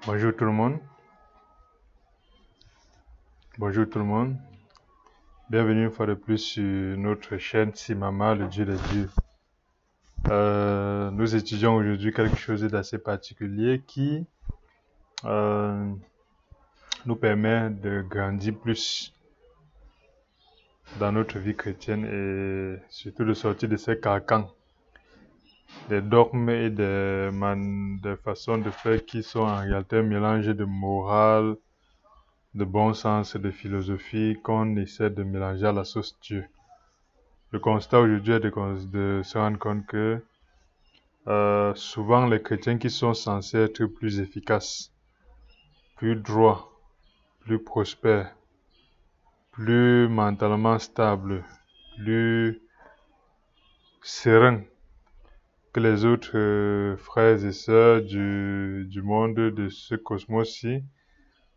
Bonjour tout le monde. Bonjour tout le monde. Bienvenue une fois de plus sur notre chaîne Simama, le Dieu des dieux. Nous étudions aujourd'hui quelque chose d'assez particulier qui nous permet de grandir plus dans notre vie chrétienne et surtout de sortir de ces carcans, des dogmes et des façons de faire qui sont en réalité un mélange de morale, de bon sens et de philosophie qu'on essaie de mélanger à la sauce Dieu. Le constat aujourd'hui est de se rendre compte que souvent les chrétiens qui sont censés être plus efficaces, plus droits, plus prospères, plus mentalement stables, plus sereins que les autres frères et sœurs du monde de ce cosmos-ci,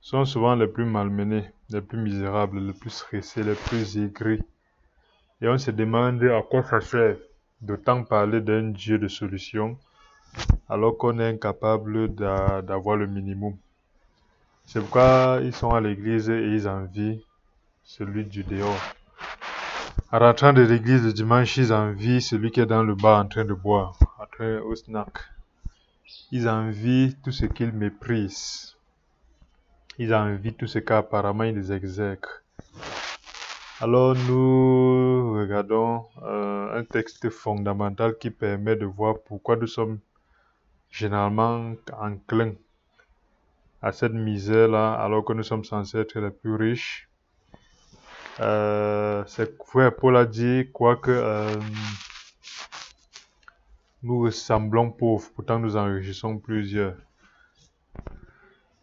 sont souvent les plus malmenés, les plus misérables, les plus stressés, les plus aigris. Et on se demande à quoi ça sert d'autant parler d'un Dieu de solution alors qu'on est incapable d'avoir le minimum. C'est pourquoi ils sont à l'église et ils envient celui du dehors. En rentrant de l'église le dimanche, ils envient celui qui est dans le bar en train de boire, au snack. Ils envient tout ce qu'ils méprisent. Ils envient tout ce qu'apparemment ils exècrent. Alors nous regardons un texte fondamental qui permet de voir pourquoi nous sommes généralement enclins à cette misère-là alors que nous sommes censés être les plus riches. C'est frère Paul a dit quoique nous ressemblons pauvres, pourtant nous enrichissons plusieurs.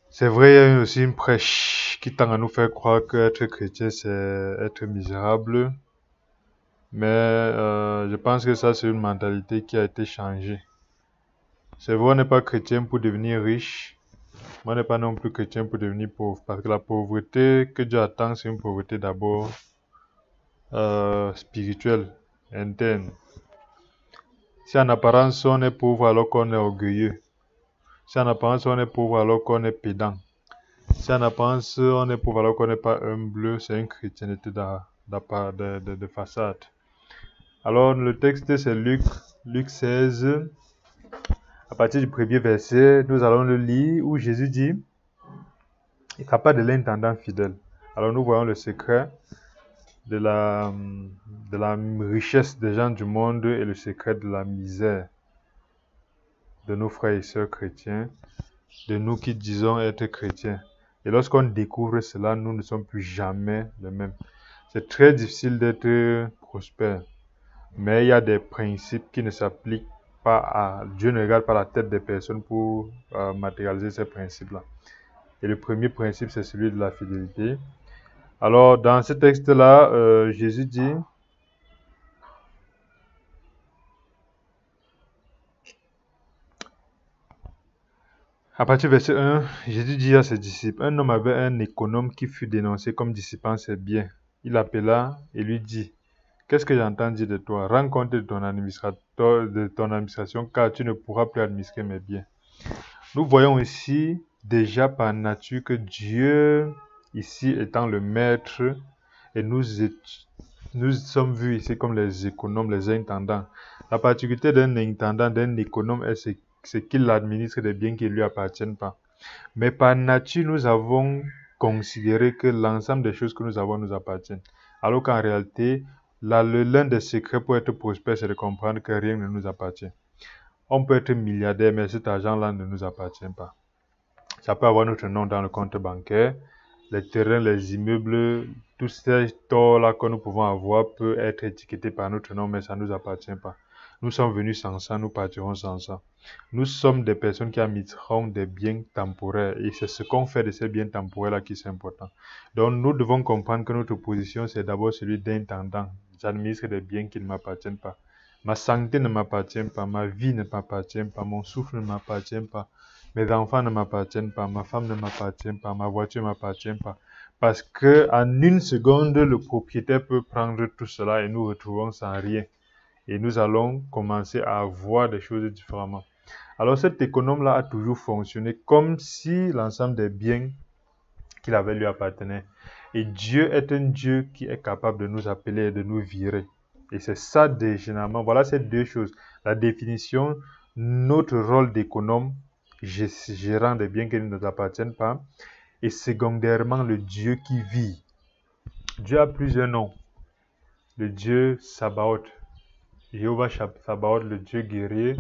C'est vrai, il y a aussi une prêche qui tend à nous faire croire qu'être chrétien c'est être misérable. Mais je pense que ça c'est une mentalité qui a été changée. C'est vrai, on n'est pas chrétien pour devenir riche. Moi, on n'est pas non plus chrétien pour devenir pauvre. Parce que la pauvreté que Dieu attend, c'est une pauvreté d'abord spirituelle, interne. Si en apparence on est pauvre alors qu'on est orgueilleux. Si en apparence on est pauvre alors qu'on est pédant. Si en apparence on est pauvre alors qu'on n'est pas humble, c'est une chrétienté de façade. Alors le texte c'est Luc 16. À partir du premier verset, nous allons le lire où Jésus dit « Il n'y a pas de l'intendant fidèle ». Alors nous voyons le secret de la richesse des gens du monde et le secret de la misère de nos frères et sœurs chrétiens, de nous qui disons être chrétiens. Et lorsqu'on découvre cela, nous ne sommes plus jamais les mêmes. C'est très difficile d'être prospère, mais il y a des principes qui ne s'appliquent pas à... Dieu ne regarde pas la tête des personnes pour matérialiser ces principes-là. Et le premier principe, c'est celui de la fidélité. Alors, dans ce texte-là, Jésus dit, à partir du verset 1, Jésus dit à ses disciples, un homme avait un économe qui fut dénoncé comme dissipant ses biens. Il l'appela et lui dit, qu'est-ce que j'entends dire de toi? Rends compte de ton administration, car tu ne pourras plus administrer mes biens. Nous voyons ici déjà par nature que Dieu, ici étant le maître, et nous sommes vus ici comme les économes, les intendants. La particularité d'un intendant, d'un économe, c'est qu'il administre des biens qui ne lui appartiennent pas. Mais par nature, nous avons considéré que l'ensemble des choses que nous avons nous appartiennent. Alors qu'en réalité, l'un des secrets pour être prospère, c'est de comprendre que rien ne nous appartient. On peut être milliardaire, mais cet argent-là ne nous appartient pas. Ça peut avoir notre nom dans le compte bancaire, les terrains, les immeubles, tous ces torts-là que nous pouvons avoir peut être étiquetés par notre nom, mais ça ne nous appartient pas. Nous sommes venus sans ça, nous partirons sans ça. Nous sommes des personnes qui administreront des biens temporaires et c'est ce qu'on fait de ces biens temporaires-là qui est important. Donc nous devons comprendre que notre position, c'est d'abord celui d'intendant. J'administre des biens qui ne m'appartiennent pas. Ma santé ne m'appartient pas, ma vie ne m'appartient pas, mon souffle ne m'appartient pas, mes enfants ne m'appartiennent pas, ma femme ne m'appartient pas, ma voiture ne m'appartient pas. Parce qu'en une seconde, le propriétaire peut prendre tout cela et nous retrouvons sans rien. Et nous allons commencer à voir des choses différemment. Alors cet économe-là a toujours fonctionné comme si l'ensemble des biens qu'il avait lui appartenaient. Et Dieu est un Dieu qui est capable de nous appeler et de nous virer. Et c'est ça, généralement, voilà ces deux choses. La définition, notre rôle d'économe, gérant des biens qui ne nous appartiennent pas. Et secondairement, le Dieu qui vit. Dieu a plusieurs noms. Le Dieu Sabaoth, Jéhovah Sabaoth, le Dieu guerrier.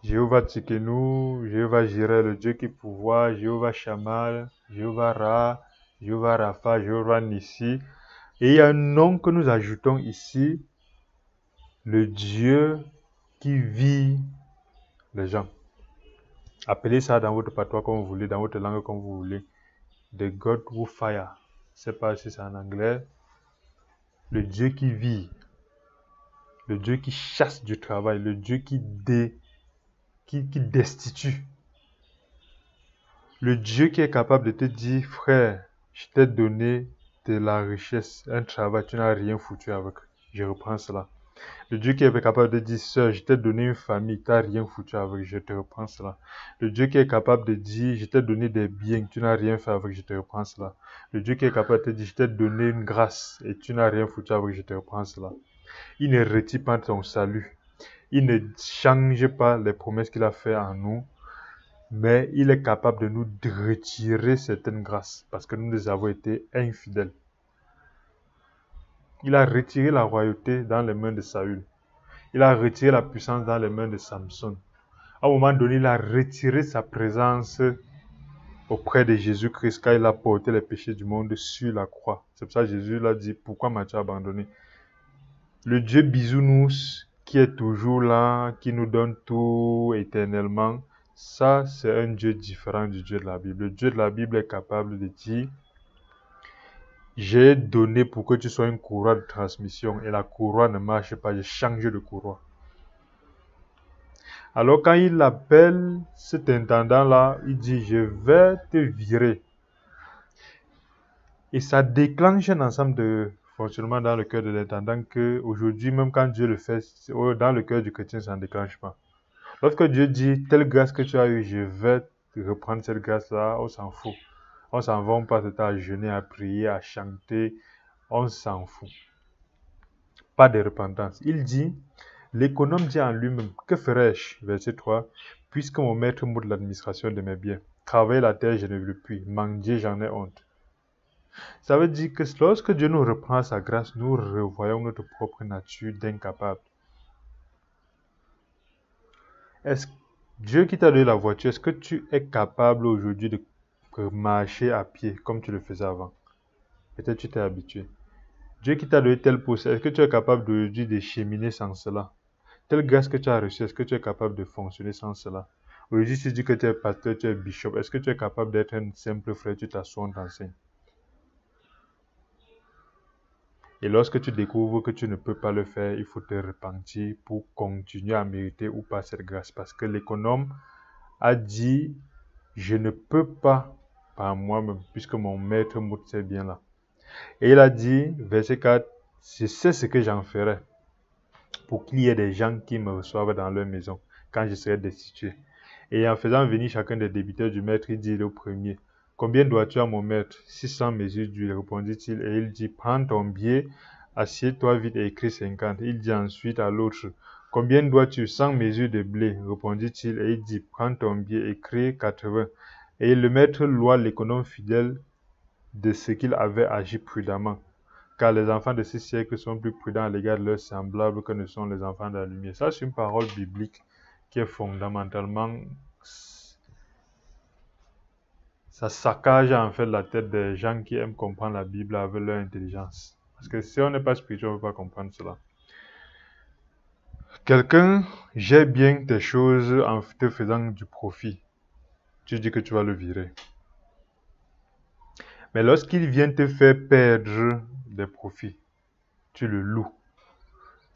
Jéhovah Tsikenu, Jéhovah Jireh, le Dieu qui pourvoit, Jéhovah Shamal, Jéhovah Ra, Jéhovah Rapha, Jéhovah Nissi. Et il y a un nom que nous ajoutons ici, le Dieu qui vit les gens. Appelez ça dans votre patois comme vous voulez, dans votre langue comme vous voulez. The God who fire. Je ne sais pas si c'est en anglais. Le Dieu qui vit. Le Dieu qui chasse du travail. Le Dieu qui destitue. Le Dieu qui est capable de te dire, frère, je t'ai donné de la richesse, un travail, tu n'as rien foutu avec. Je reprends cela. Le Dieu qui est capable de dire, sœur, je t'ai donné une famille, tu n'as rien foutu avec, je te reprends cela. Le Dieu qui est capable de dire, je t'ai donné des biens, tu n'as rien fait avec, je te reprends cela. Le Dieu qui est capable de te dire, je t'ai donné une grâce et tu n'as rien foutu avec, je te reprends cela. Il ne retire pas ton salut. Il ne change pas les promesses qu'il a faites en nous. Mais il est capable de nous retirer certaines grâces parce que nous avons été infidèles. Il a retiré la royauté dans les mains de Saül. Il a retiré la puissance dans les mains de Samson. À un moment donné, il a retiré sa présence auprès de Jésus-Christ quand il a porté les péchés du monde sur la croix. C'est pour ça que Jésus l'a dit, pourquoi m'as-tu abandonné? Le Dieu bisounours qui est toujours là, qui nous donne tout éternellement, ça, c'est un Dieu différent du Dieu de la Bible. Le Dieu de la Bible est capable de dire, j'ai donné pour que tu sois une courroie de transmission et la courroie ne marche pas, j'ai changé de courroie. Alors quand il appelle cet intendant-là, il dit, je vais te virer. Et ça déclenche un ensemble de fonctionnements dans le cœur de l'intendant que aujourd'hui, même quand Dieu le fait, dans le cœur du chrétien, ça ne déclenche pas. Lorsque Dieu dit, telle grâce que tu as eue, je vais te reprendre cette grâce-là, on s'en fout. On s'en va, on passe le temps à jeûner, à prier, à chanter. On s'en fout. Pas de repentance. Il dit, l'économe dit en lui-même, que ferais-je? Verset 3, puisque mon maître m'ôte l'administration de mes biens. Travailler la terre, je ne veux plus. Mendier, j'en ai honte. Ça veut dire que lorsque Dieu nous reprend sa grâce, nous revoyons notre propre nature d'incapable. Est-ce Dieu qui t'a donné la voiture, est-ce que tu es capable aujourd'hui de marcher à pied comme tu le faisais avant? Peut-être tu t'es habitué. Dieu qui t'a donné tel poste, est-ce que tu es capable aujourd'hui de cheminer sans cela? Telle grâce que tu as reçue, est-ce que tu es capable de fonctionner sans cela? Aujourd'hui, tu dis que tu es pasteur, tu es bishop, est-ce que tu es capable d'être un simple frère, tu t'assois, on t'enseigne? Et lorsque tu découvres que tu ne peux pas le faire, il faut te repentir pour continuer à mériter ou pas cette grâce. Parce que l'économe a dit, je ne peux pas par moi-même, puisque mon maître m'ôte ces biens-là. Et il a dit, verset 4, je sais ce que j'en ferai pour qu'il y ait des gens qui me reçoivent dans leur maison quand je serai destitué. Et en faisant venir chacun des débiteurs du maître, il dit au premier, combien dois-tu à mon maître? 600 mesures d'huile, répondit-il. Et il dit, prends ton billet, assieds-toi vite et écris 50. Il dit ensuite à l'autre, combien dois-tu? 100 mesures de blé, répondit-il. Et il dit, prends ton billet, écris 80. Et le maître loua l'économe fidèle de ce qu'il avait agi prudemment. Car les enfants de ce siècle sont plus prudents à l'égard de leurs semblables que ne sont les enfants de la lumière. Ça, c'est une parole biblique qui est fondamentalement, ça saccage en fait la tête des gens qui aiment comprendre la Bible avec leur intelligence. Parce que si on n'est pas spirituel, on ne peut pas comprendre cela. Quelqu'un gère bien tes choses en te faisant du profit. Tu dis que tu vas le virer. Mais lorsqu'il vient te faire perdre des profits, tu le loues.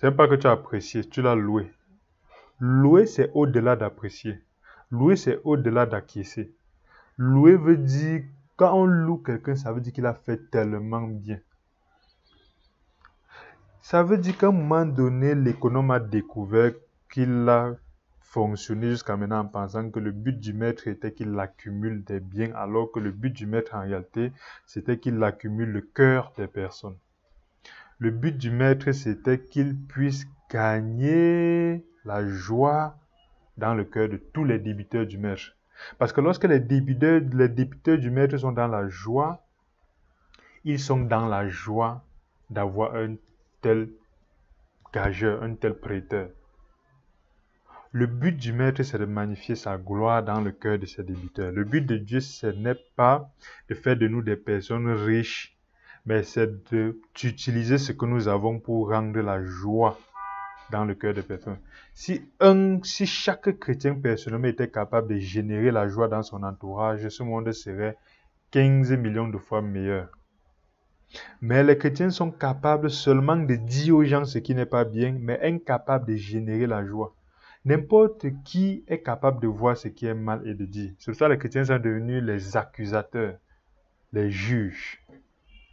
Ce n'est pas que tu as apprécié, tu l'as loué. Louer, c'est au-delà d'apprécier. Louer, c'est au-delà d'acquiescer. Louer veut dire, quand on loue quelqu'un, ça veut dire qu'il a fait tellement bien. Ça veut dire qu'à un moment donné, l'économe a découvert qu'il a fonctionné jusqu'à maintenant en pensant que le but du maître était qu'il accumule des biens, alors que le but du maître en réalité, c'était qu'il accumule le cœur des personnes. Le but du maître, c'était qu'il puisse gagner la joie dans le cœur de tous les débiteurs du maître. Parce que lorsque les débiteurs du maître sont dans la joie, ils sont dans la joie d'avoir un tel gageur, un tel prêteur. Le but du maître, c'est de magnifier sa gloire dans le cœur de ses débiteurs. Le but de Dieu, ce n'est pas de faire de nous des personnes riches, mais c'est d'utiliser ce que nous avons pour rendre la joie dans le cœur des personnes. Si chaque chrétien personnellement était capable de générer la joie dans son entourage, ce monde serait 15 millions de fois meilleur. Mais les chrétiens sont capables seulement de dire aux gens ce qui n'est pas bien, mais incapables de générer la joie. N'importe qui est capable de voir ce qui est mal et de dire. C'est pour ça que les chrétiens sont devenus les accusateurs, les juges.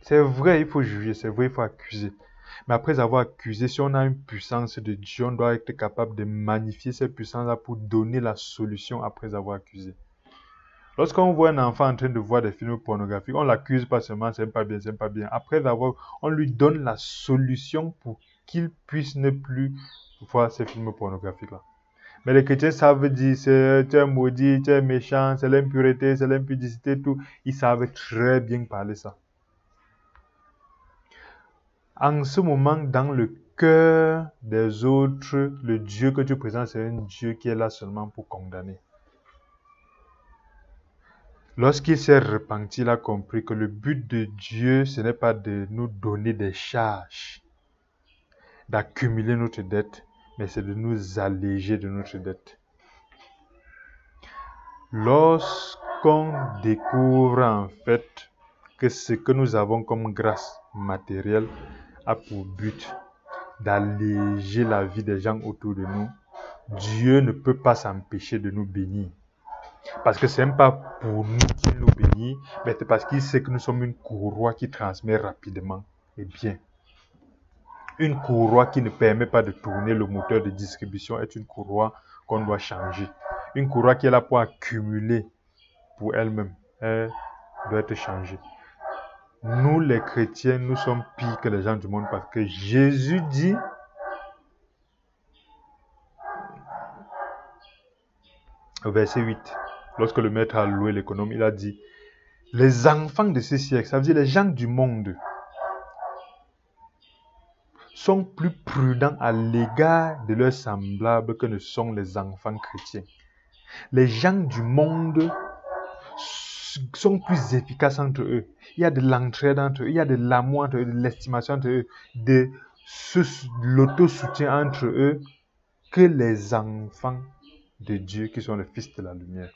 C'est vrai, il faut juger, c'est vrai, il faut accuser. Mais après avoir accusé, si on a une puissance de Dieu, on doit être capable de magnifier cette puissance-là pour donner la solution après avoir accusé. Lorsqu'on voit un enfant en train de voir des films pornographiques, on l'accuse pas seulement, c'est pas bien, c'est pas bien. Après on lui donne la solution pour qu'il puisse ne plus voir ces films pornographiques-là. Mais les chrétiens savent dire, tu es maudit, tu es méchant, c'est l'impureté, c'est l'impudicité, tout. Ils savent très bien parler ça. En ce moment, dans le cœur des autres, le Dieu que tu présentes, c'est un Dieu qui est là seulement pour condamner. Lorsqu'il s'est repenti, il a compris que le but de Dieu, ce n'est pas de nous donner des charges, d'accumuler notre dette, mais c'est de nous alléger de notre dette. Lorsqu'on découvre en fait que ce que nous avons comme grâce matérielle a pour but d'alléger la vie des gens autour de nous, Dieu ne peut pas s'empêcher de nous bénir. Parce que ce n'est pas pour nous qu'il nous bénit, mais c'est parce qu'il sait que nous sommes une courroie qui transmet rapidement et bien. Une courroie qui ne permet pas de tourner le moteur de distribution est une courroie qu'on doit changer. Une courroie qui est là pour accumuler pour elle-même, elle doit être changée. Nous les chrétiens, nous sommes pires que les gens du monde parce que Jésus dit, au verset 8, lorsque le maître a loué l'économe, il a dit, les enfants de ce siècle, ça veut dire les gens du monde, sont plus prudents à l'égard de leurs semblables que ne sont les enfants chrétiens. Les gens du monde sont plus efficaces entre eux. Il y a de l'entraide entre eux, il y a de l'amour entre eux, de l'estimation entre eux, de l'auto-soutien entre eux que les enfants de Dieu qui sont les fils de la lumière.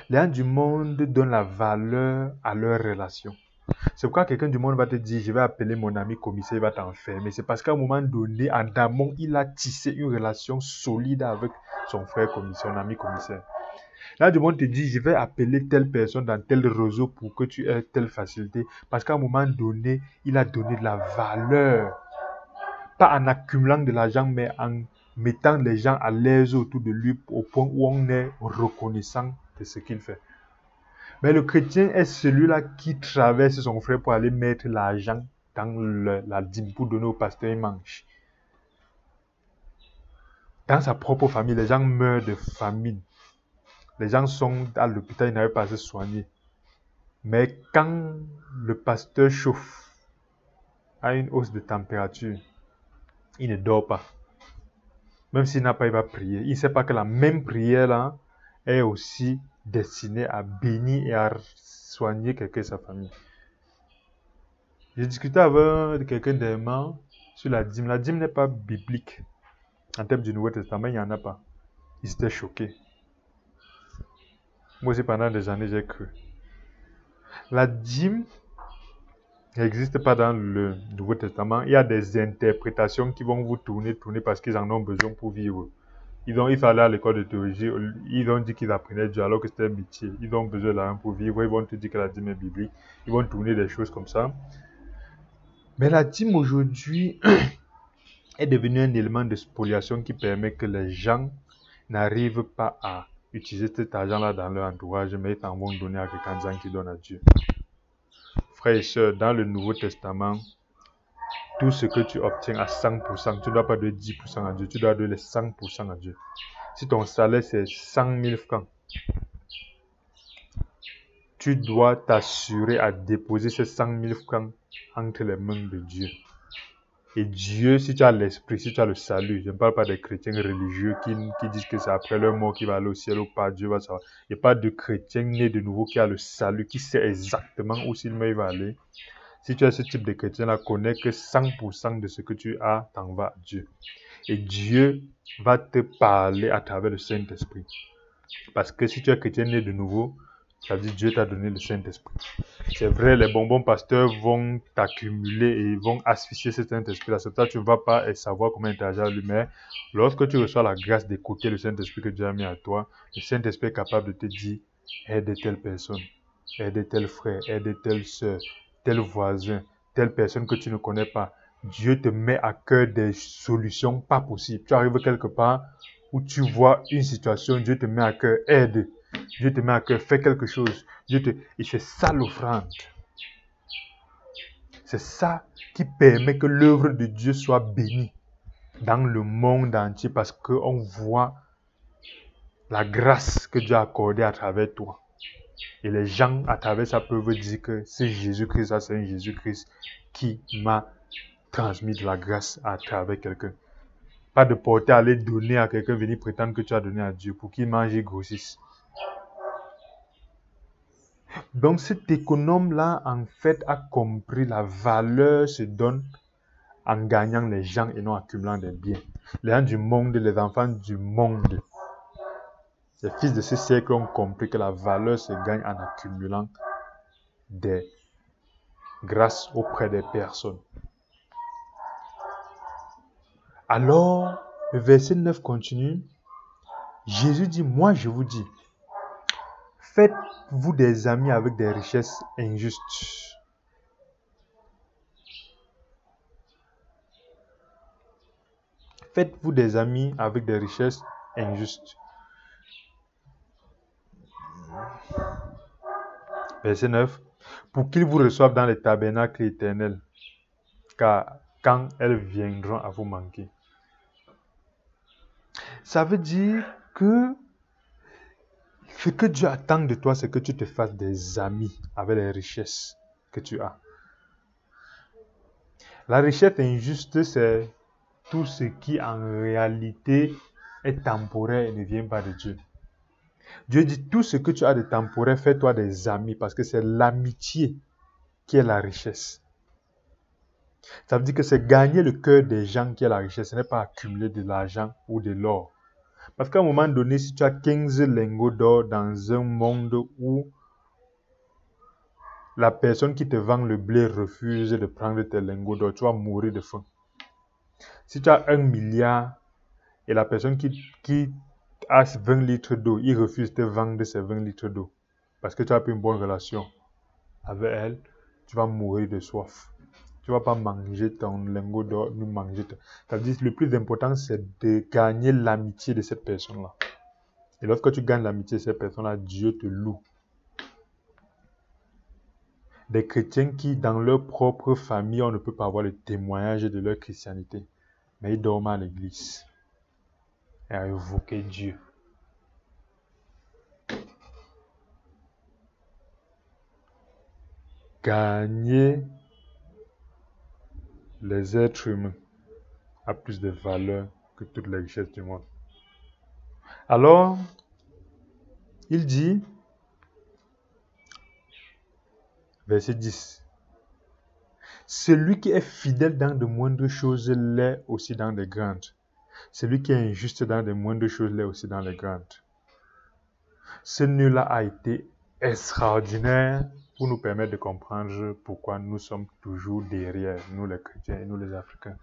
Les gens du monde donnent la valeur à leurs relations. C'est pourquoi quelqu'un du monde va te dire, je vais appeler mon ami commissaire, il va t'enfermer. C'est parce qu'à un moment donné, en amont, il a tissé une relation solide avec son frère commissaire, son ami commissaire. Là, du monde te dit, je vais appeler telle personne dans tel réseau pour que tu aies telle facilité. Parce qu'à un moment donné, il a donné de la valeur. Pas en accumulant de l'argent, mais en mettant les gens à l'aise autour de lui au point où on est reconnaissant de ce qu'il fait. Mais le chrétien est celui-là qui traverse son frère pour aller mettre l'argent dans la dîme pour donner au pasteur une manche. Dans sa propre famille, les gens meurent de famine. Les gens sont à l'hôpital, ils n'arrivent pas à se soigner. Mais quand le pasteur chauffe à une hausse de température, il ne dort pas. Même s'il n'a pas, il va prier. Il ne sait pas que la même prière-là est aussi destinée à bénir et à soigner quelqu'un de sa famille. J'ai discuté avec quelqu'un d'aimant sur la dîme. La dîme n'est pas biblique. En termes du Nouveau Testament, il n'y en a pas. Ils étaient choqués. Moi aussi, pendant des années, j'ai cru. La dîme n'existe pas dans le Nouveau Testament. Il y a des interprétations qui vont vous tourner parce qu'ils en ont besoin pour vivre. Il fallait à l'école de théologie, ils ont dit qu'ils apprenaient Dieu alors que c'était un métier. Ils ont besoin de l'argent pour vivre, ils vont te dire que la dîme est biblique. Ils vont tourner des choses comme ça. Mais la dîme aujourd'hui est devenue un élément de spoliation qui permet que les gens n'arrivent pas à utiliser cet argent-là dans leur entourage, mais ils en vont donner à quelqu'un d'autre qui donne à Dieu. Frères et sœurs, dans le Nouveau Testament, tout ce que tu obtiens à 100%, tu ne dois pas donner 10% à Dieu, tu dois donner 100% à Dieu. Si ton salaire c'est 100 000 francs, tu dois t'assurer à déposer ces 100 000 francs entre les mains de Dieu. Et Dieu, si tu as l'esprit, si tu as le salut, je ne parle pas des chrétiens religieux qui disent que c'est après leur mort qu'il va aller au ciel ou pas, Dieu va savoir. Il n'y a pas de chrétien né de nouveau qui a le salut, qui sait exactement où s'il va aller. Si tu as ce type de chrétien-là, connais que 100% de ce que tu as t'en va à Dieu. Et Dieu va te parler à travers le Saint-Esprit. Parce que si tu es chrétien né de nouveau, ça veut dire que Dieu t'a donné le Saint-Esprit. C'est vrai, les bonbons pasteurs vont t'accumuler et vont asphyxier ce Saint-Esprit. C'est ça, tu ne vas pas savoir comment interagir avec lui. Mais lorsque tu reçois la grâce d'écouter le Saint-Esprit que Dieu a mis à toi, le Saint-Esprit est capable de te dire, aide telle personne, aide tel frère, aide telle soeur, tel voisin, telle personne que tu ne connais pas. Dieu te met à cœur des solutions pas possibles. Tu arrives quelque part où tu vois une situation, Dieu te met à cœur, aide. Dieu te met à cœur, fais quelque chose. Et c'est ça l'offrande. C'est ça qui permet que l'œuvre de Dieu soit bénie dans le monde entier parce qu'on voit la grâce que Dieu a accordée à travers toi. Et les gens à travers ça peuvent dire que c'est Jésus-Christ, ça c'est un Jésus-Christ qui m'a transmis de la grâce à travers quelqu'un. Pas de porter à aller donner à quelqu'un, venir prétendre que tu as donné à Dieu pour qu'il mange et grossisse. Donc cet économe-là, en fait, a compris la valeur se donne en gagnant les gens et non en accumulant des biens. Les gens du monde, les enfants du monde, les fils de ce siècle ont compris que la valeur se gagne en accumulant des grâces auprès des personnes. Alors, le verset 9 continue. Jésus dit, moi je vous dis, faites-vous des amis avec des richesses injustes. Faites-vous des amis avec des richesses injustes. Verset 9. Pour qu'ils vous reçoivent dans les tabernacles éternels, car quand elles viendront à vous manquer. Ça veut dire que ce que Dieu attend de toi, c'est que tu te fasses des amis avec les richesses que tu as. La richesse injuste, c'est tout ce qui en réalité est temporaire et ne vient pas de Dieu. Dieu dit tout ce que tu as de temporaire, fais-toi des amis parce que c'est l'amitié qui est la richesse. Ça veut dire que c'est gagner le cœur des gens qui est la richesse. Ce n'est pas accumuler de l'argent ou de l'or. Parce qu'à un moment donné, si tu as 15 lingots d'or dans un monde où la personne qui te vend le blé refuse de prendre tes lingots d'or, tu vas mourir de faim. Si tu as 1 milliard et la personne qui a 20 litres d'eau, il refuse de te vendre ces 20 litres d'eau parce que tu as pas une bonne relation avec elle, tu vas mourir de soif. Tu ne vas pas manger ton lingot d'or, ni manger ton... Ça veut dire que le plus important, c'est de gagner l'amitié de cette personne-là. Et lorsque tu gagnes l'amitié de cette personne-là, Dieu te loue. Des chrétiens qui, dans leur propre famille, on ne peut pas avoir le témoignage de leur christianité. Mais ils dorment à l'église et à évoquer Dieu. Gagner les êtres humains a plus de valeur que toutes les richesses du monde. Alors, il dit, verset 10, celui qui est fidèle dans de moindres choses l'est aussi dans les grandes. Celui qui est injuste dans de moindres choses l'est aussi dans les grandes. Ce nœud-là a été extraordinaire pour nous permettre de comprendre pourquoi nous sommes toujours derrière, nous les chrétiens et nous les Africains.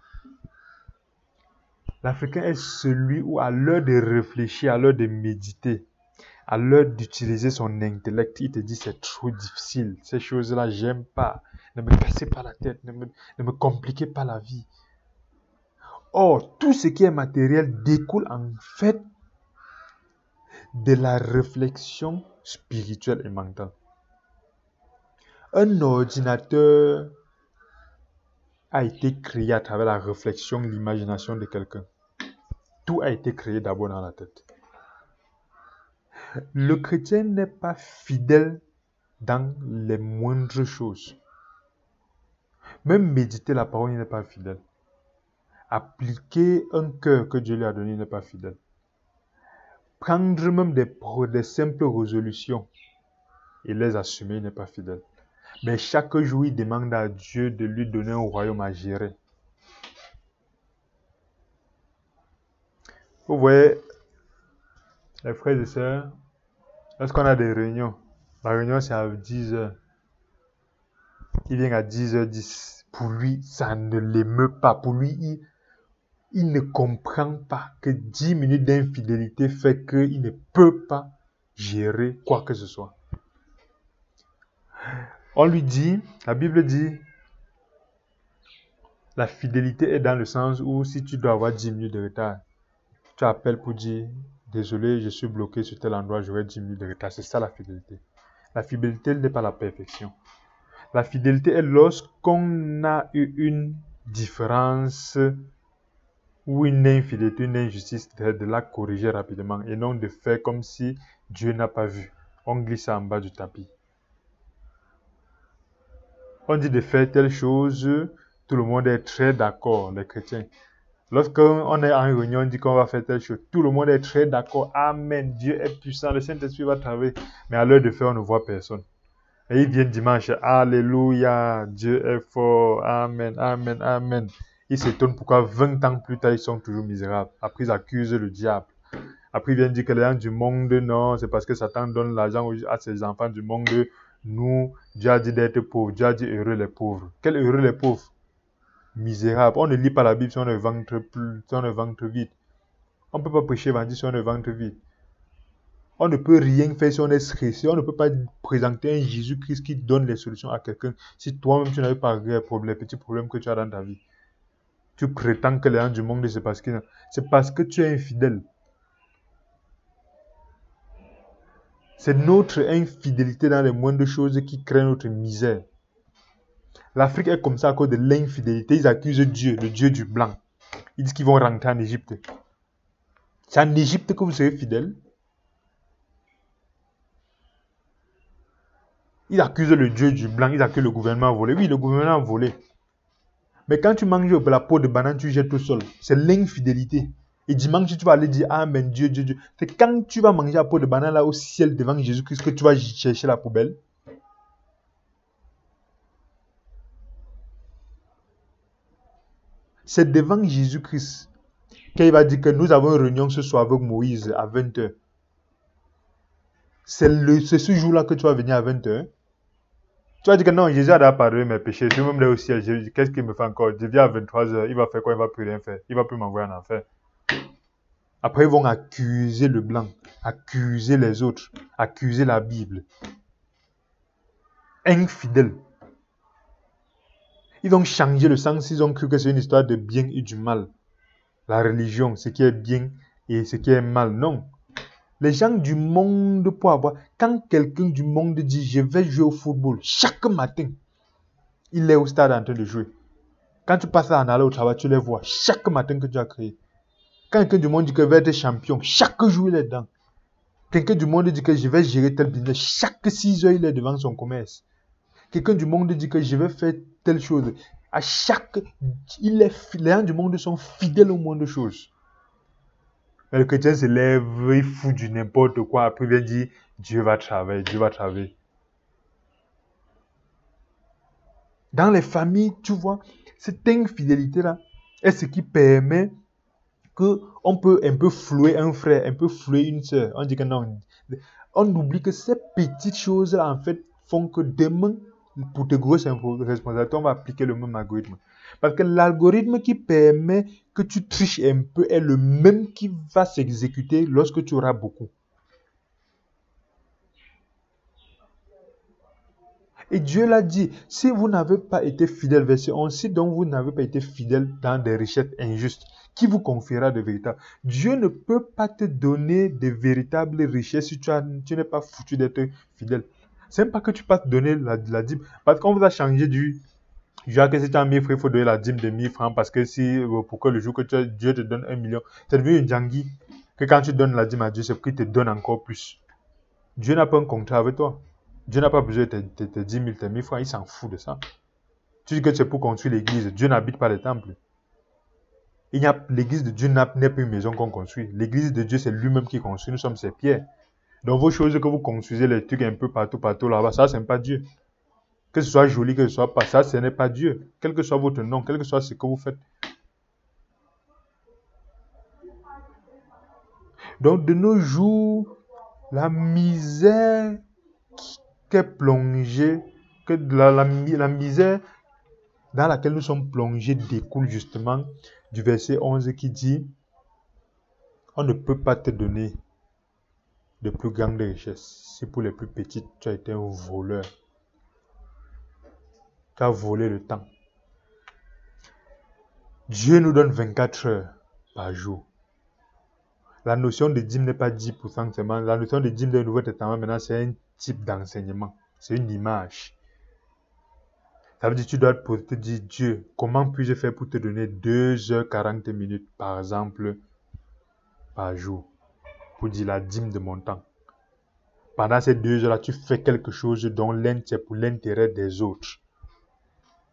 L'Africain est celui où, à l'heure de réfléchir, à l'heure de méditer, À l'heure d'utiliser son intellect, il te dit c'est trop difficile. Ces choses-là, j'aime pas. Ne me cassez pas la tête, ne me compliquez pas la vie. Or, tout ce qui est matériel découle en fait de la réflexion spirituelle et mentale. Un ordinateur a été créé à travers la réflexion, l'imagination de quelqu'un. Tout a été créé d'abord dans la tête. Le chrétien n'est pas fidèle dans les moindres choses. Même méditer la parole, il n'est pas fidèle. Appliquer un cœur que Dieu lui a donné, il n'est pas fidèle. Prendre même des simples résolutions et les assumer, il n'est pas fidèle. Mais chaque jour, il demande à Dieu de lui donner un royaume à gérer. Vous voyez, les frères et sœurs, lorsqu'on a des réunions, la réunion c'est à 10h. Il vient à 10h10. Pour lui, ça ne l'émeut pas. Pour lui, il ne comprend pas que 10 minutes d'infidélité fait qu'il ne peut pas gérer quoi que ce soit. On lui dit, la Bible dit, la fidélité est dans le sens où si tu dois avoir 10 minutes de retard, tu appelles pour dire, désolé, je suis bloqué sur tel endroit, j'aurai 10 minutes de retard. C'est ça la fidélité. La fidélité n'est pas la perfection. La fidélité est lorsqu'on a eu une différence ou une infidélité, une injustice, de la corriger rapidement et non de faire comme si Dieu n'a pas vu. On glisse ça en bas du tapis. On dit de faire telle chose, tout le monde est très d'accord, les chrétiens. Lorsqu'on est en réunion, on dit qu'on va faire telle chose, tout le monde est très d'accord. Amen, Dieu est puissant, le Saint-Esprit va travailler. Mais à l'heure de faire, on ne voit personne. Et ils viennent dimanche, alléluia, Dieu est fort, amen, amen, amen. Ils s'étonnent pourquoi 20 ans plus tard, ils sont toujours misérables. Après, ils accusent le diable. Après, ils viennent dire que les gens du monde, non, c'est parce que Satan donne l'argent à ses enfants du monde. Nous, Dieu a dit d'être pauvres, Dieu a dit heureux les pauvres. Quel heureux les pauvres? Misérables. On ne lit pas la Bible si on a le ventre vide. On ne peut pas prêcher l'évangile si on a le ventre vide. On ne peut rien faire si on est stressé. On ne peut pas présenter un Jésus-Christ qui donne les solutions à quelqu'un si toi-même tu n'avais pas réglé les petits problèmes que tu as dans ta vie. Tu prétends que les gens du monde, c'est parce que tu es infidèle. C'est notre infidélité dans les moindres choses qui crée notre misère. L'Afrique est comme ça à cause de l'infidélité. Ils accusent Dieu, le Dieu du blanc. Ils disent qu'ils vont rentrer en Égypte. C'est en Égypte que vous serez fidèles. Ils accusent le Dieu du blanc, ils accusent le gouvernement volé. Oui, le gouvernement a volé. Mais quand tu manges la peau de banane, tu jettes tout seul. C'est l'infidélité. Et dimanche, tu vas aller dire Amen, Dieu, Dieu, Dieu. C'est quand tu vas manger la peau de banane là au ciel devant Jésus-Christ que tu vas chercher la poubelle. C'est devant Jésus-Christ qu'il va dire que nous avons une réunion ce soir avec Moïse à 20h. C'est ce jour-là que tu vas venir à 20h. Tu vas dire que non, Jésus a pardonné mes péchés. Je suis même là au ciel. Qu'est-ce qu'il me fait encore? Je viens à 23h. Il va faire quoi? Il ne va plus rien faire. Il ne va plus m'envoyer en enfer. Après, ils vont accuser le blanc, accuser les autres, accuser la Bible. Infidèles. Ils ont changé le sens. Ils ont cru que c'est une histoire de bien et du mal. La religion, ce qui est bien et ce qui est mal. Non. Les gens du monde pour avoir... Quand quelqu'un du monde dit « Je vais jouer au football », chaque matin, il est au stade en train de jouer. Quand tu passes en allant au travail, tu les vois. Chaque matin que tu as créé. Quand quelqu'un du monde dit que je vais être champion, chaque jour il est dedans. Quelqu'un du monde dit que je vais gérer tel business, chaque 6 heures il est devant son commerce. Quelqu'un du monde dit que je vais faire telle chose. À chaque... les gens du monde sont fidèles au moins de choses. Mais le chrétien se lève, il fout du n'importe quoi, après il vient dire Dieu va travailler, Dieu va travailler. Dans les familles, tu vois, cette infidélité-là est ce qui permet qu'on peut un peu flouer un frère, un peu flouer une soeur. On dit que non. On oublie que ces petites choses-là, en fait, font que demain, pour tes grosses responsabilités, on va appliquer le même algorithme. Parce que l'algorithme qui permet que tu triches un peu est le même qui va s'exécuter lorsque tu auras beaucoup. Et Dieu l'a dit, si vous n'avez pas été fidèle, verset 11, si donc vous n'avez pas été fidèle dans des richesses injustes, qui vous confiera de véritables? Dieu ne peut pas te donner de véritables richesses si tu n'es pas foutu d'être fidèle. C'est même pas que tu peux te donner la dîme. Parce qu'on vous a changé du genre que si tu as 1000 francs, il faut donner la dîme de 1000 francs parce que pour que le jour que Dieu te donne 1 million, c'est devenu une djangui. Que quand tu donnes la dîme à Dieu, c'est qu'il te donne encore plus. Dieu n'a pas un contrat avec toi. Dieu n'a pas besoin de tes 10 000, tes 1000 francs, il s'en fout de ça. Tu dis que c'est pour construire l'église. Dieu n'habite pas les temples. L'église de Dieu n'est pas une maison qu'on construit. L'église de Dieu, c'est lui-même qui construit. Nous sommes ses pierres. Donc vos choses que vous construisez, les trucs un peu partout là-bas, ça, ce n'est pas Dieu. Que ce soit joli, que ce soit pas ça, ce n'est pas Dieu. Quel que soit votre nom, quel que soit ce que vous faites. Donc de nos jours, la misère qu'est plongée, que la misère dans laquelle nous sommes plongés découle justement du verset 11 qui dit on ne peut pas te donner de plus grandes richesses si pour les plus petites tu as été un voleur. Tu as volé le temps. Dieu nous donne 24 heures par jour. La notion de dîme n'est pas 10% seulement. La notion de dîme du Nouveau Testament maintenant c'est un type d'enseignement. C'est une image. Ça veut dire que tu dois te dire, Dieu, comment puis-je faire pour te donner 2h40 par exemple, par jour, pour dire la dîme de mon temps. Pendant ces 2 heures-là, tu fais quelque chose dont c'est pour l'intérêt des autres.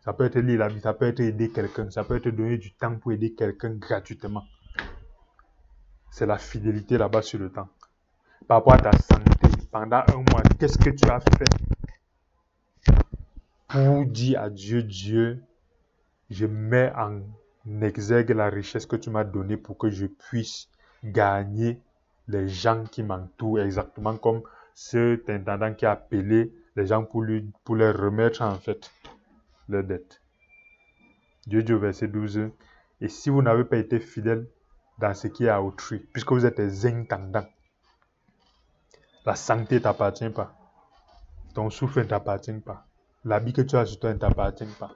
Ça peut être lire la Bible, ça peut être aider quelqu'un, ça peut être donner du temps pour aider quelqu'un gratuitement. C'est la fidélité là-bas sur le temps. Par rapport à ta santé, pendant un mois, qu'est-ce que tu as fait pour dire à Dieu, Dieu, je mets en exergue la richesse que tu m'as donnée pour que je puisse gagner les gens qui m'entourent, exactement comme cet intendant qui a appelé les gens pour leur remettre en fait leurs dettes. Dieu dit au verset 12, et si vous n'avez pas été fidèle dans ce qui est à autrui, puisque vous êtes des intendants, la santé ne t'appartient pas, ton souffle ne t'appartient pas, l'habit que tu as sur toi ne t'appartient pas,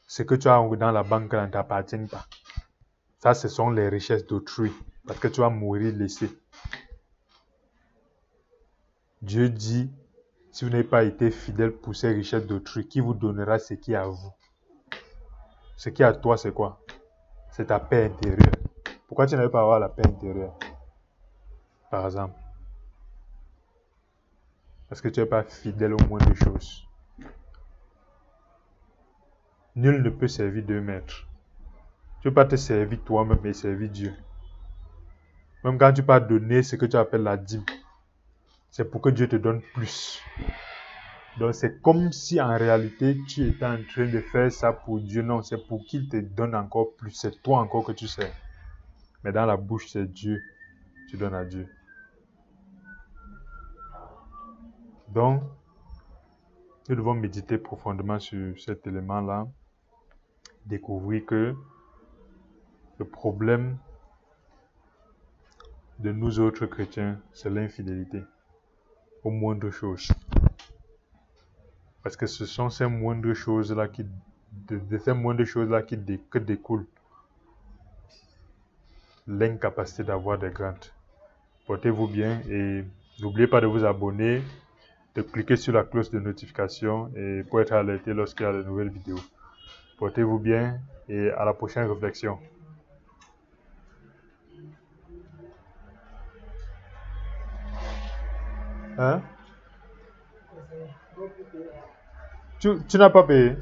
ce que tu as dans la banque ne t'appartient pas. Ça, ce sont les richesses d'autrui, parce que tu vas mourir laissé. Dieu dit, si vous n'avez pas été fidèle pour ces richesses d'autrui, qui vous donnera ce qui est à vous? Ce qui est à toi, c'est quoi? C'est ta paix intérieure. Pourquoi tu n'avais pas avoir la paix intérieure? Par exemple. Parce que tu n'es pas fidèle au moindre chose. Nul ne peut servir deux maîtres. Tu ne peux pas te servir toi-même et servir Dieu. Même quand tu peux donner ce que tu appelles la dîme, c'est pour que Dieu te donne plus. Donc c'est comme si en réalité tu étais en train de faire ça pour Dieu. Non, c'est pour qu'il te donne encore plus. C'est toi encore que tu sers. Mais dans la bouche, c'est Dieu. Tu donnes à Dieu. Donc, nous devons méditer profondément sur cet élément-là. Découvrir que le problème de nous autres chrétiens, c'est l'infidélité aux moindres choses. Parce que ce sont ces moindres choses-là de ces moindres choses-là que découle l'incapacité d'avoir des grandes. Portez-vous bien et n'oubliez pas de vous abonner, de cliquer sur la cloche de notification et pour être alerté lorsqu'il y a de nouvelles vidéos. Portez-vous bien et à la prochaine réflexion. Hein? Tu n'as pas payé?